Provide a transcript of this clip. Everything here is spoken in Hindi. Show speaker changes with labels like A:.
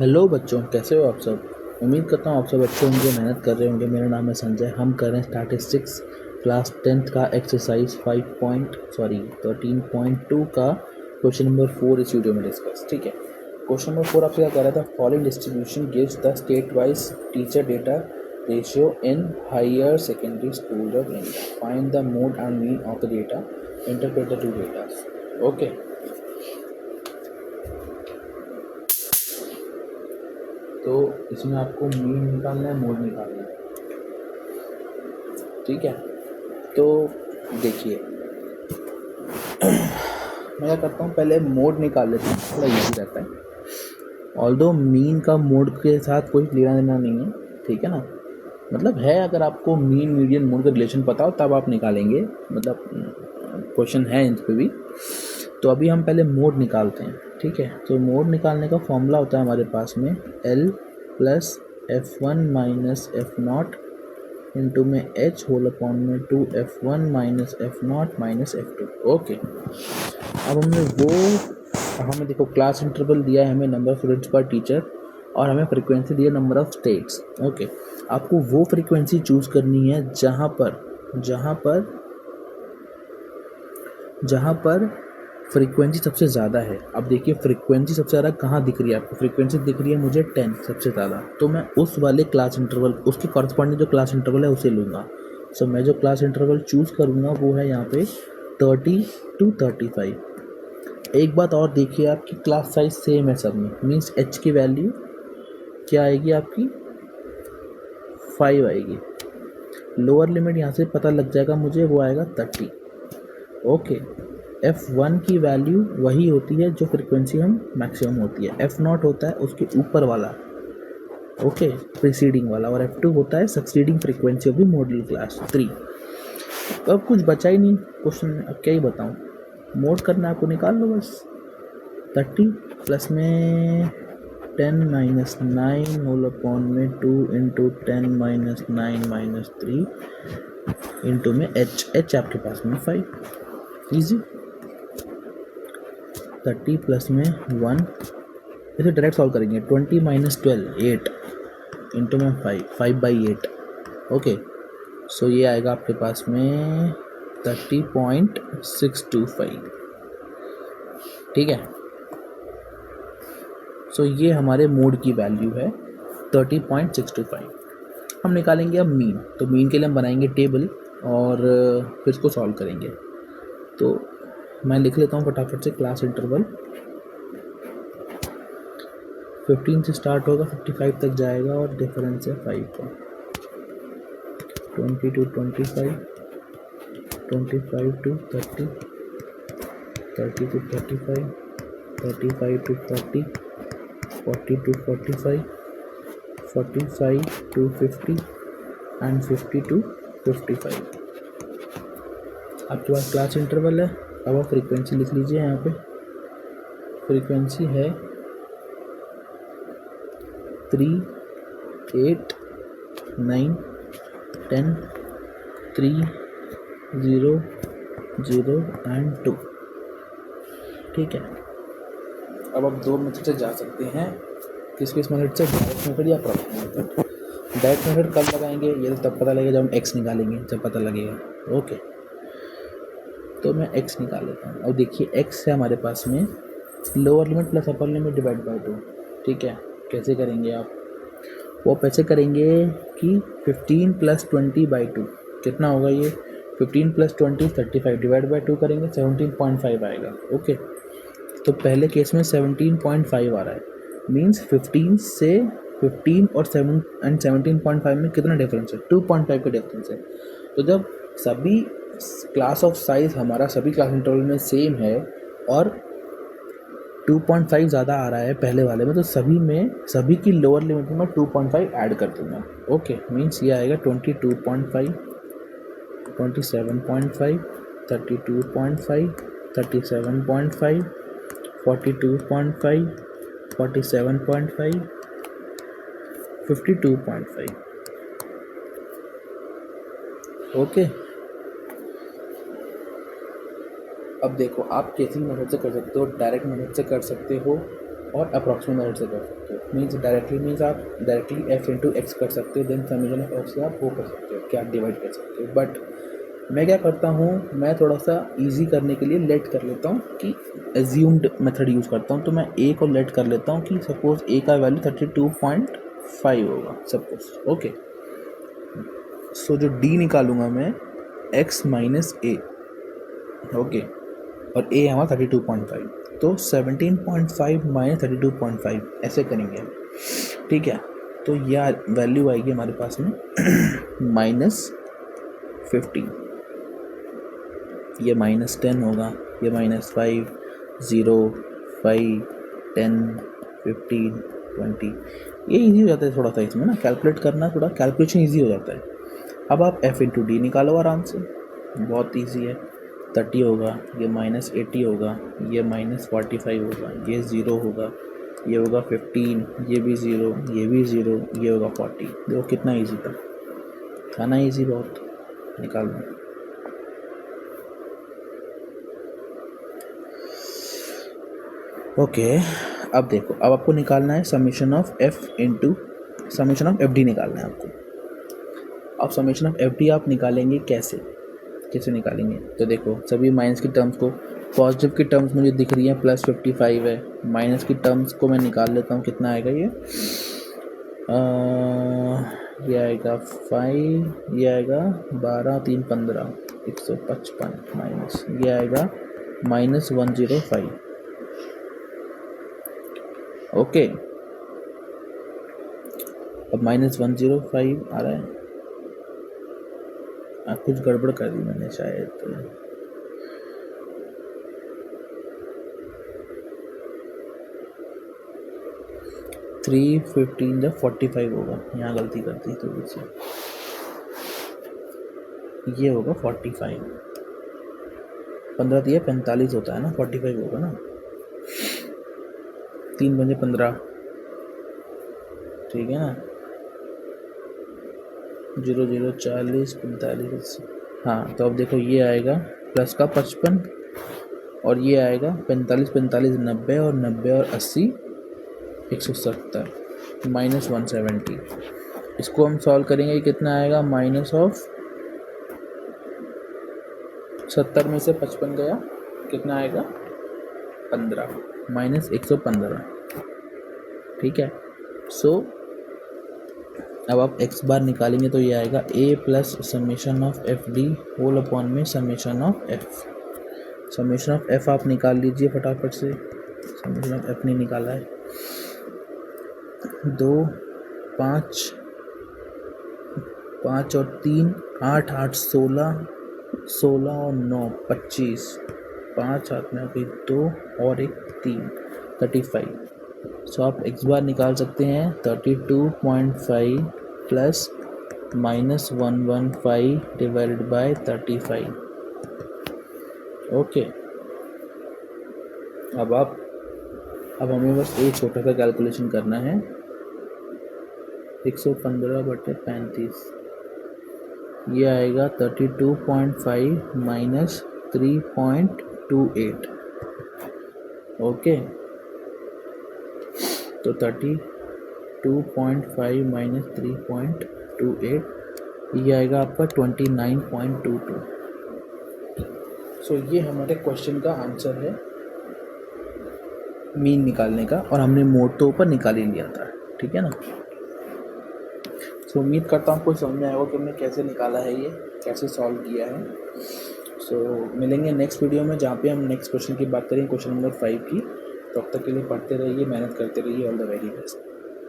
A: हेलो बच्चों, कैसे हो आप सब। उम्मीद करता हूँ आप सब अच्छे होंगे, मेहनत कर रहे होंगे। मेरा नाम है संजय। हम कर रहे हैं स्टैटिस्टिक्स क्लास 10th का एक्सरसाइज 13.2 का क्वेश्चन नंबर 4 इस वीडियो में डिस्कस। ठीक है, क्वेश्चन नंबर 4 आपसे क्या कह रहा था। Following distribution gives the state wise teacher data ratio in higher secondary school of India. Find the mode and mean of the data, interpret the two datas. Okay, तो इसमें आपको मीन निकालना है, मोड निकालना है। ठीक है, तो देखिए मैं क्या करता हूँ, पहले मोड निकाल लेता हूँ, थोड़ा इजी रहता है। ऑल्दो मीन का मोड के साथ कोई लेना देना नहीं है, ठीक है ना। मतलब है, अगर आपको मीन मीडियन मोड का रिलेशन पता हो तब आप निकालेंगे, मतलब क्वेश्चन है इन पर भी। तो अभी हम पहले मोड निकालते हैं। ठीक है, तो मोड निकालने का फॉर्मूला होता है हमारे पास में L plus F1 minus F0 into में H होल अपॉन में 2F1 minus F0 minus F2। Okay, अब हमें देखो क्लास इंटरवल दिया है, हमें नंबर ऑफ स्टूडेंट्स पर टीचर, और हमें फ्रीक्वेंसी दी है नंबर ऑफ स्टेट्स। ओके, आपको वो फ्रीक्वेंसी चूज करनी है जहाँ पर फ्रीक्वेंसी सबसे ज़्यादा है। अब देखिए फ्रीक्वेंसी सबसे ज़्यादा कहाँ दिख रही है आपको। फ्रीक्वेंसी दिख रही है मुझे 10 सबसे ज़्यादा, तो मैं उस वाले क्लास इंटरवल, उसके कॉरस्पॉन्डिंग जो क्लास इंटरवल है उसे लूँगा। सो मैं जो क्लास इंटरवल चूज़ करूँगा वो है यहाँ पे 30 to 35। एक बात और देखिए, आपकी क्लास साइज सेम है सब में, मीन्स H की वैल्यू क्या आएगी आपकी 5 आएगी। लोअर लिमिट यहाँ से पता लग जाएगा मुझे, वो आएगा 30। ओके, F1 की वैल्यू वही होती है जो फ्रीक्वेंसी हम मैक्सिमम होती है। F0 होता है उसके ऊपर वाला, ओके, प्रीसीडिंग वाला, और F2 होता है succeeding frequency of the model class 3। तो अब कुछ बचा ही नहीं क्वेश्चन में, अब क्या ही बताऊँ। मोड करना है आपको, निकाल लो बस। 30 प्लस में 10 माइनस 9 होल अपॉन में 2 इंटू 10 माइनस 9 माइनस 3 इंटू में H आपके पास में 5। ईजी। 30 प्लस में 1, इसे डायरेक्ट सॉल्व करेंगे। 20 माइनस 12 8 इंटू में 5/8। ओके, सो ये आएगा आपके पास में 30.625। ठीक है, सो ये हमारे मोड की वैल्यू है 30.625। हम निकालेंगे अब मीन। तो मीन के लिए हम बनाएंगे टेबल और फिर इसको सॉल्व करेंगे। तो मैं लिख लेता हूँ फटाफट से। क्लास इंटरवल 15 से स्टार्ट होगा, 55 तक जाएगा, और डिफरेंस है 5 का। 20 to 25, 25 to 30, 30 to 35, 35 to 40, 40 to 45, 45 to 50 and 50 to 55। आपके पास क्लास इंटरवल है। अब आप फ्रीक्वेंसी लिख लीजिए। यहाँ पे फ्रीक्वेंसी है 3, 8, 9, 10, 3, 0, 0 एंड 2। ठीक है, अब आप दो मेथड से जा सकते हैं। किस मेथड से, डायरेक्ट मेथड या प्रोडक्ट मेथड। डायरेक्ट मेथड कब लगाएंगे ये तो तब पता लगेगा जब हम x निकालेंगे, जब पता लगेगा। ओके, तो मैं x निकाल लेता हूँ। और देखिए x है हमारे पास में lower limit plus upper limit divide by 2। ठीक है, कैसे करेंगे आप, वो पैसे करेंगे कि 15 प्लस 20/2 कितना होगा ये, 15 प्लस 20 35 डिवाइड बाय 2 करेंगे 17.5 आएगा। ओके, तो पहले केस में 17.5 आ रहा है, मीन्स 15 और 17.5 में कितना डिफरेंस है, 2.5 का डिफरेंस है। तो जब सभी क्लास ऑफ साइज हमारा सभी क्लास इंटरवल में सेम है और 2.5 ज़्यादा आ रहा है पहले वाले में, तो सभी की लोअर लिमिट में मैं 2.5 ऐड कर दूंगा। ओके, मीन्स ये आएगा 22.5, 27.5, 32.5, 37.5, 42.5, 47.5, 52.5। ओके, अब देखो आप कैसी मेथड से कर सकते हो, डायरेक्ट मेथड से कर सकते हो और अप्रॉक्सीमेट मेथड से कर सकते हो। मीन्स डायरेक्टली मीन्स आप डायरेक्टली एफ इंटू एक्स कर सकते हो, देन समीशन ऑफ एफ से आप वो कर सकते हो, क्या डिवाइड कर सकते हो। बट मैं क्या करता हूँ, मैं थोड़ा सा इजी करने के लिए लेट कर लेता हूँ कि एज्यूम्ड मेथड यूज़ करता हूँ। तो मैं ए को लेट कर लेता हूँ कि सपोज ए का वैल्यू 32.5 होगा सपोज। ओके, सो जो डी निकालूंगा मैं एक्स माइनस ए, ओके, और ए हमारा 32.5, तो 17.5 माइनस 32.5 ऐसे करेंगे, ठीक है। तो यह वैल्यू आएगी हमारे पास में -15, ये -10 होगा, ये -5, 0, 5, 10, 15, 20, ये इजी हो जाता है थोड़ा सा इसमें ना, कैलकुलेट करना थोड़ा कैलकुलेशन इजी हो जाता है। अब आप f इंटू डी निकालो आराम से, बहुत इजी है। 30 होगा, ये -80 होगा, ये -45 होगा, ये 0 होगा, ये होगा 15, ये भी 0, ये भी 0, ये होगा 40। देखो कितना इजी था ना, इजी बहुत, निकाल दो। ओके, अब देखो, अब आपको निकालना है summation of f into summation of f D निकालना है आपको। अब समीशन ऑफ एफ डी आप निकालेंगे कैसे निकालेंगे, तो देखो सभी माइनस की टर्म्स को, पॉजिटिव की टर्म्स मुझे दिख रही है +55 है, माइनस की टर्म्स को मैं निकाल लेता हूँ, कितना आएगा ये आएगा 5, ये आएगा 12, 3, 15, 155 माइनस, ये आएगा -105। ओके, अब -105 आ रहा है, कुछ गड़बड़ कर दी मैंने शायद, 315 जब 45 होगा, यहाँ गलती कर दी थोड़ी सी, ये होगा 45, 15 दिया 45 होता है ना, 45 होगा ना, 3 बजे 15, ठीक है ना, 0, 0, 40, 45, हाँ। तो अब देखो ये आएगा प्लस का 55, और ये आएगा 45, 45, 90, और 90 और 80, 170, -170। इसको हम सॉल्व करेंगे, कितना आएगा, -70 में से 55 गया, कितना आएगा 15, -115, ठीक है। सो अब आप x बार निकालेंगे तो ये आएगा a प्लस summation of f d whole upon में summation of f। Summation of f आप निकाल लीजिए फटाफट से, समेशन ऑफ f नहीं निकाला है। 2, 5, 5 और 3, 8, 8, 16, 16 और 9, 25, 5 हाथ में अभी 2 और 1 3, 35। सो आप x बार निकाल सकते हैं 32.5 प्लस -115 डिवाइडेड बाय 35। ओके, अब हमें बस एक छोटा सा कैलकुलेशन करना है, 115/35, ये आएगा 32.5 माइनस 3.28। ओके, तो 32.5 माइनस 3.28, ये आएगा आपका 29.22। सो ये हमारे क्वेश्चन का आंसर है मीन निकालने का, और हमने मोड तो ऊपर निकाल ही लिया था, ठीक है ना। सो उम्मीद करता हूँ आपको समझ में आएगा कि हमने कैसे निकाला है, ये कैसे सॉल्व किया है। सो मिलेंगे नेक्स्ट वीडियो में, जहाँ पे हम नेक्स्ट क्वेश्चन की बात करेंगे, क्वेश्चन नंबर 5 की। तो अब तक के लिए पढ़ते रहिए, मेहनत करते रहिए। All the very best.